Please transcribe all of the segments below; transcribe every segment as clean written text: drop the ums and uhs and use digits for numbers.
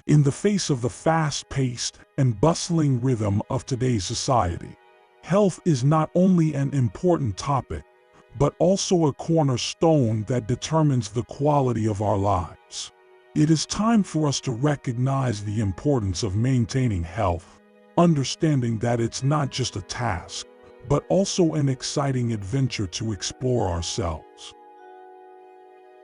In the face of the fast-paced and bustling rhythm of today's society, health is not only an important topic, but also a cornerstone that determines the quality of our lives. It is time for us to recognize the importance of maintaining health, understanding that it's not just a task, but also an exciting adventure to explore ourselves.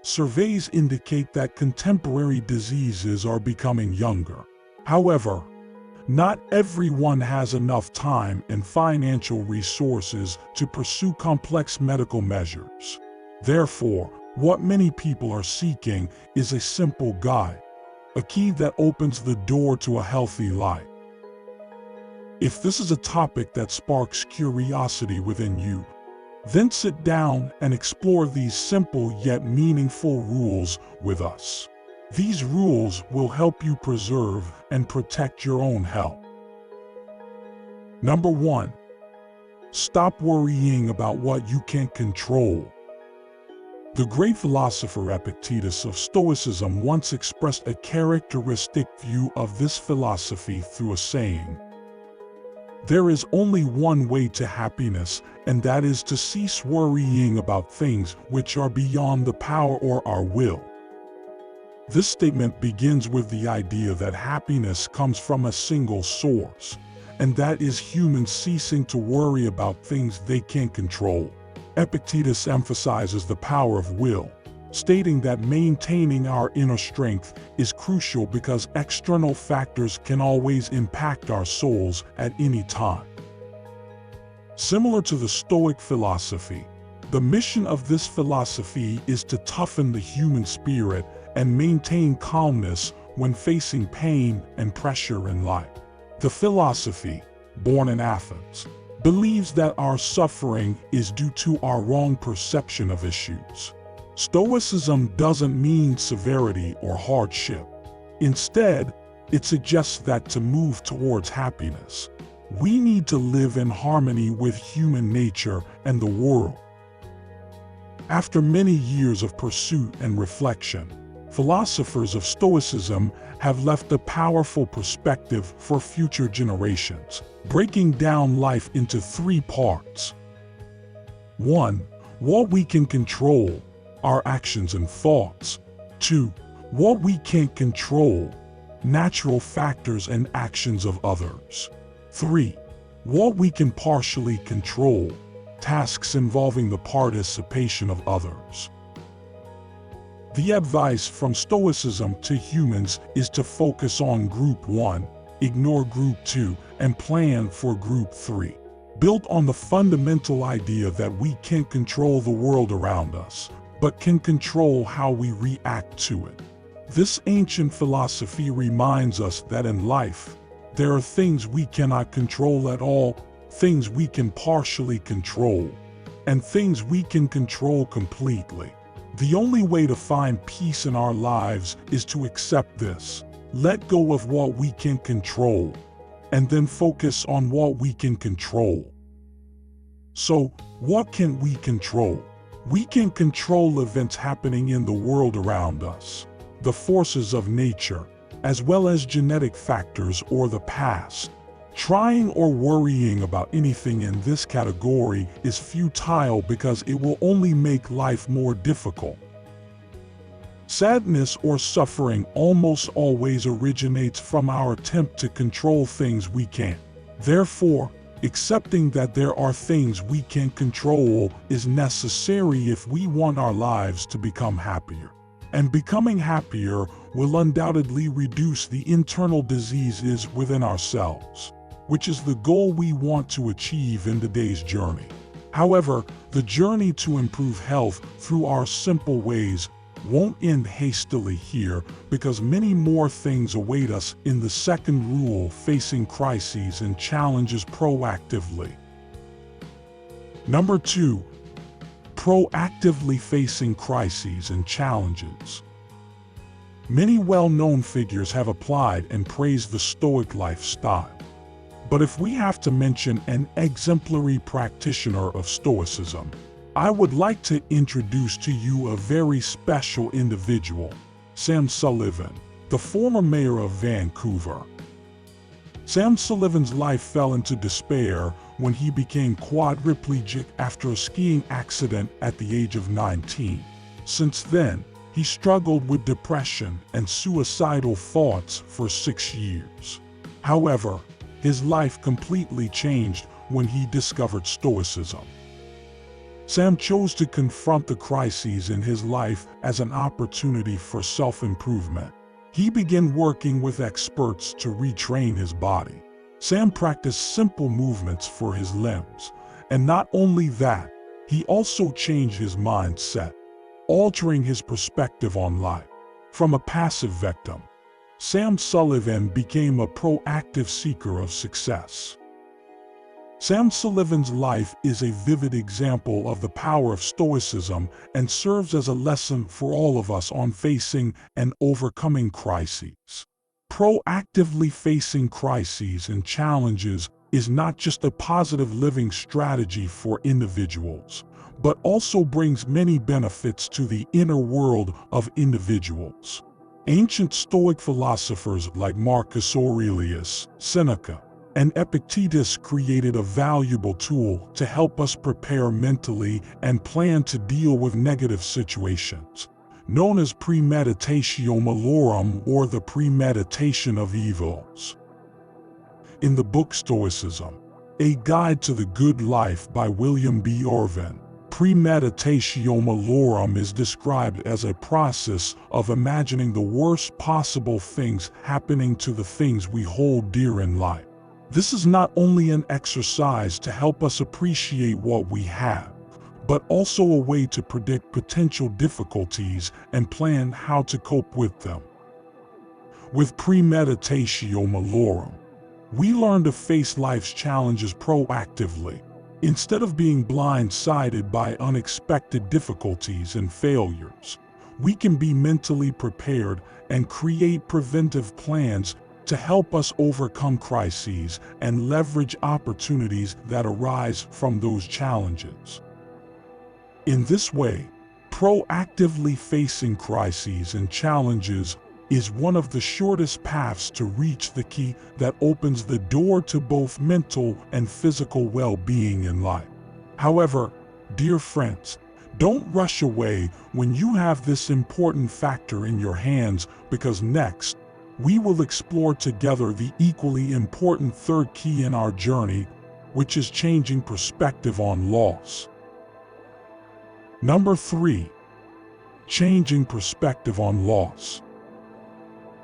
Surveys indicate that contemporary diseases are becoming younger. However, not everyone has enough time and financial resources to pursue complex medical measures. Therefore, what many people are seeking is a simple guide, a key that opens the door to a healthy life. If this is a topic that sparks curiosity within you, then sit down and explore these simple yet meaningful rules with us. These rules will help you preserve and protect your own health. Number 1. Stop worrying about what you can't control. The great philosopher Epictetus of Stoicism once expressed a characteristic view of this philosophy through a saying: "There is only one way to happiness, and that is to cease worrying about things which are beyond the power or our will." This statement begins with the idea that happiness comes from a single source, and that is humans ceasing to worry about things they can't control. Epictetus emphasizes the power of will, stating that maintaining our inner strength is crucial because external factors can always impact our souls at any time. Similar to the Stoic philosophy, the mission of this philosophy is to toughen the human spirit and maintain calmness when facing pain and pressure in life. The philosophy, born in Athens, believes that our suffering is due to our wrong perception of issues. Stoicism doesn't mean severity or hardship. Instead, it suggests that to move towards happiness, we need to live in harmony with human nature and the world. After many years of pursuit and reflection, philosophers of Stoicism have left a powerful perspective for future generations, breaking down life into 3 parts. 1. What we can control, our actions and thoughts. 2. What we can't control, natural factors and actions of others. 3. What we can partially control, tasks involving the participation of others. The advice from Stoicism to humans is to focus on Group 1, ignore Group 2, and plan for Group 3. Built on the fundamental idea that we can't control the world around us, but can control how we react to it. This ancient philosophy reminds us that in life, there are things we cannot control at all, things we can partially control, and things we can control completely. The only way to find peace in our lives is to accept this, let go of what we can control, and then focus on what we can control. So, what can we control? We can control events happening in the world around us, the forces of nature, as well as genetic factors or the past. Trying or worrying about anything in this category is futile because it will only make life more difficult. Sadness or suffering almost always originates from our attempt to control things we can't. Therefore, accepting that there are things we can't control is necessary if we want our lives to become happier. And becoming happier will undoubtedly reduce the internal diseases within ourselves, which is the goal we want to achieve in today's journey. However, the journey to improve health through our simple ways won't end hastily here, because many more things await us in the second rule: facing crises and challenges proactively. Number 2, proactively facing crises and challenges. Many well-known figures have applied and praised the Stoic lifestyle. But if we have to mention an exemplary practitioner of Stoicism, I would like to introduce to you a very special individual, Sam Sullivan, the former mayor of Vancouver. Sam Sullivan's life fell into despair when he became quadriplegic after a skiing accident at the age of 19. Since then, he struggled with depression and suicidal thoughts for 6 years. However, his life completely changed when he discovered Stoicism. Sam chose to confront the crises in his life as an opportunity for self-improvement. He began working with experts to retrain his body. Sam practiced simple movements for his limbs, and not only that, he also changed his mindset, altering his perspective on life. From a passive victim, Sam Sullivan became a proactive seeker of success. Sam Sullivan's life is a vivid example of the power of Stoicism and serves as a lesson for all of us on facing and overcoming crises. Proactively facing crises and challenges is not just a positive living strategy for individuals, but also brings many benefits to the inner world of individuals. Ancient Stoic philosophers like Marcus Aurelius, Seneca, and Epictetus created a valuable tool to help us prepare mentally and plan to deal with negative situations, known as premeditatio malorum, or the premeditation of evils. In the book Stoicism, A Guide to the Good Life by William B. Irvin, premeditatio malorum is described as a process of imagining the worst possible things happening to the things we hold dear in life. This is not only an exercise to help us appreciate what we have, but also a way to predict potential difficulties and plan how to cope with them. With premeditatio malorum, we learn to face life's challenges proactively, instead of being blindsided by unexpected difficulties and failures. We can be mentally prepared and create preventive plans to help us overcome crises and leverage opportunities that arise from those challenges. In this way, proactively facing crises and challenges is one of the shortest paths to reach the key that opens the door to both mental and physical well-being in life. However, dear friends, don't rush away when you have this important factor in your hands, because next, we will explore together the equally important third key in our journey, which is changing perspective on loss. Number 3. Changing perspective on loss.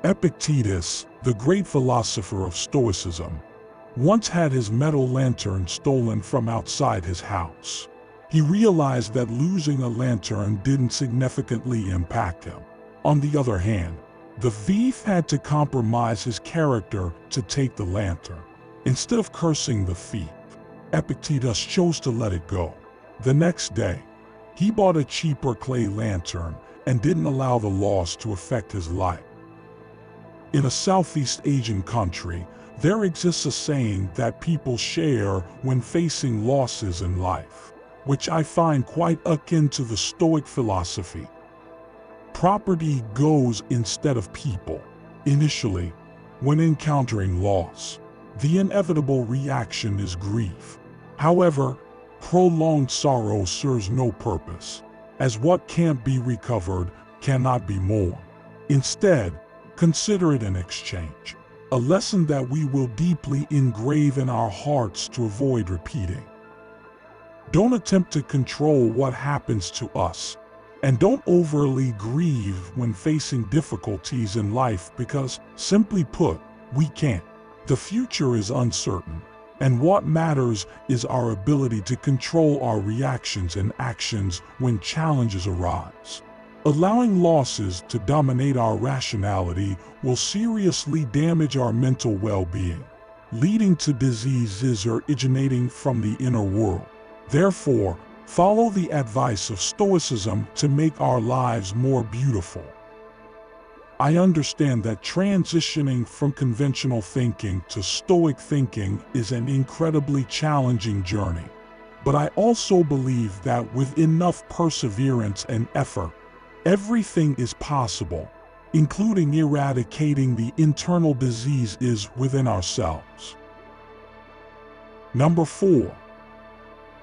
Epictetus, the great philosopher of Stoicism, once had his metal lantern stolen from outside his house. He realized that losing a lantern didn't significantly impact him. On the other hand, the thief had to compromise his character to take the lantern. Instead of cursing the thief, Epictetus chose to let it go. The next day, he bought a cheaper clay lantern and didn't allow the loss to affect his life. In a Southeast Asian country, there exists a saying that people share when facing losses in life, which I find quite akin to the Stoic philosophy. Property goes instead of people. Initially, when encountering loss, the inevitable reaction is grief. However, prolonged sorrow serves no purpose, as what can't be recovered cannot be mourned. Instead, consider it an exchange, a lesson that we will deeply engrave in our hearts to avoid repeating. Don't attempt to control what happens to us, and don't overly grieve when facing difficulties in life, because, simply put, we can't. The future is uncertain, and what matters is our ability to control our reactions and actions when challenges arise. Allowing losses to dominate our rationality will seriously damage our mental well-being, leading to diseases originating from the inner world. Therefore, follow the advice of Stoicism to make our lives more beautiful. I understand that transitioning from conventional thinking to Stoic thinking is an incredibly challenging journey, but I also believe that with enough perseverance and effort, everything is possible. including eradicating the internal diseases within ourselves. Number 4.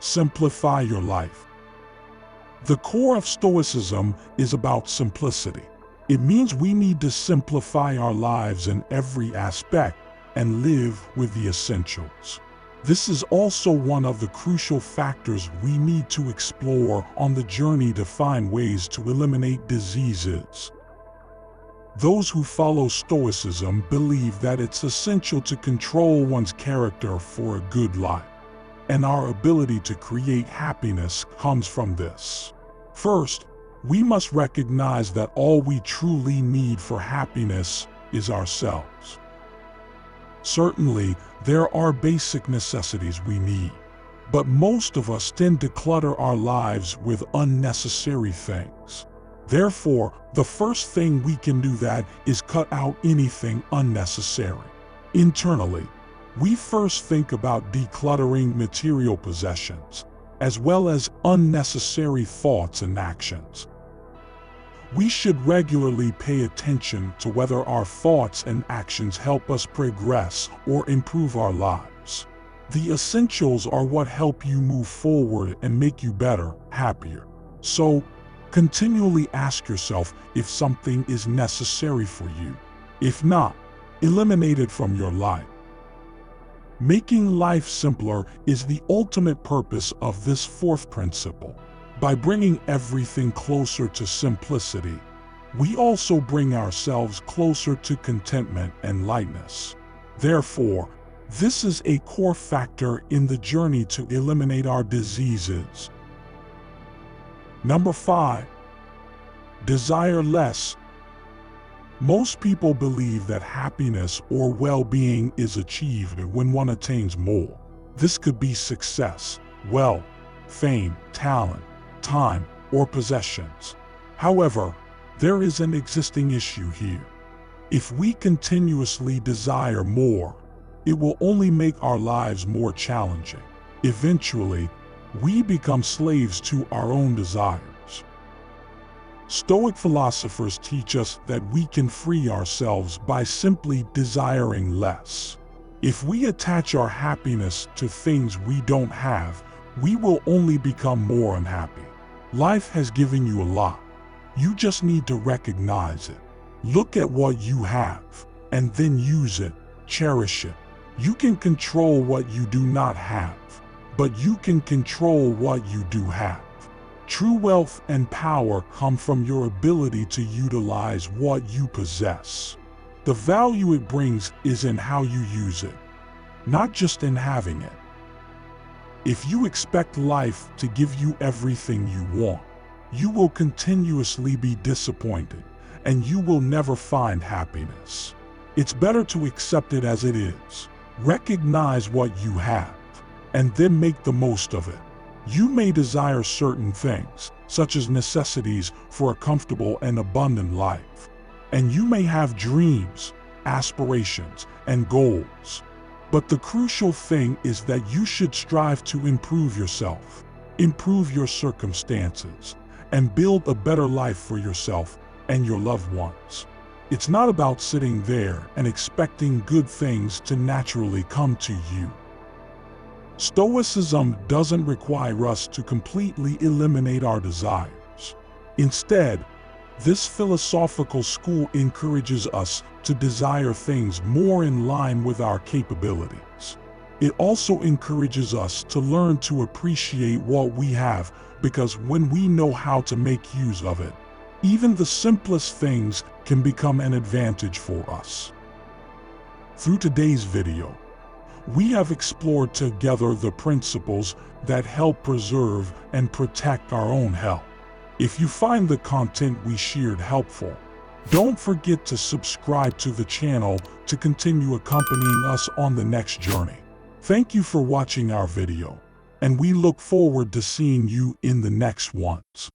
Simplify your life. The core of Stoicism is about simplicity. It means we need to simplify our lives in every aspect and live with the essentials. This is also one of the crucial factors we need to explore on the journey to find ways to eliminate diseases. Those who follow Stoicism believe that it's essential to control one's character for a good life, and our ability to create happiness comes from this. First, we must recognize that all we truly need for happiness is ourselves. Certainly, there are basic necessities we need, but most of us tend to clutter our lives with unnecessary things. Therefore, the first thing we can do that is cut out anything unnecessary. Internally, we first think about decluttering material possessions, as well as unnecessary thoughts and actions. We should regularly pay attention to whether our thoughts and actions help us progress or improve our lives. The essentials are what help you move forward and make you better, happier. So, continually ask yourself if something is necessary for you. If not, eliminate it from your life. Making life simpler is the ultimate purpose of this fourth principle. By bringing everything closer to simplicity, we also bring ourselves closer to contentment and lightness. Therefore, this is a core factor in the journey to eliminate our diseases. Number 5. Desire less. Most people believe that happiness or well-being is achieved when one attains more. This could be success, wealth, fame, talent, time, or possessions. However, there is an existing issue here. If we continuously desire more, it will only make our lives more challenging. Eventually, we become slaves to our own desires. Stoic philosophers teach us that we can free ourselves by simply desiring less. If we attach our happiness to things we don't have, we will only become more unhappy. Life has given you a lot. You just need to recognize it. Look at what you have, and then use it, cherish it. You can control what you do not have, but you can control what you do have. True wealth and power come from your ability to utilize what you possess. The value it brings is in how you use it, not just in having it. If you expect life to give you everything you want, you will continuously be disappointed, and you will never find happiness. It's better to accept it as it is. Recognize what you have, and then make the most of it. You may desire certain things, such as necessities for a comfortable and abundant life. And you may have dreams, aspirations, and goals. But the crucial thing is that you should strive to improve yourself, improve your circumstances, and build a better life for yourself and your loved ones. It's not about sitting there and expecting good things to naturally come to you. Stoicism doesn't require us to completely eliminate our desires. Instead, this philosophical school encourages us to desire things more in line with our capabilities. It also encourages us to learn to appreciate what we have, because when we know how to make use of it, even the simplest things can become an advantage for us. Through today's video, we have explored together the principles that help preserve and protect our own health. If you find the content we shared helpful, don't forget to subscribe to the channel to continue accompanying us on the next journey. Thank you for watching our video, and we look forward to seeing you in the next ones.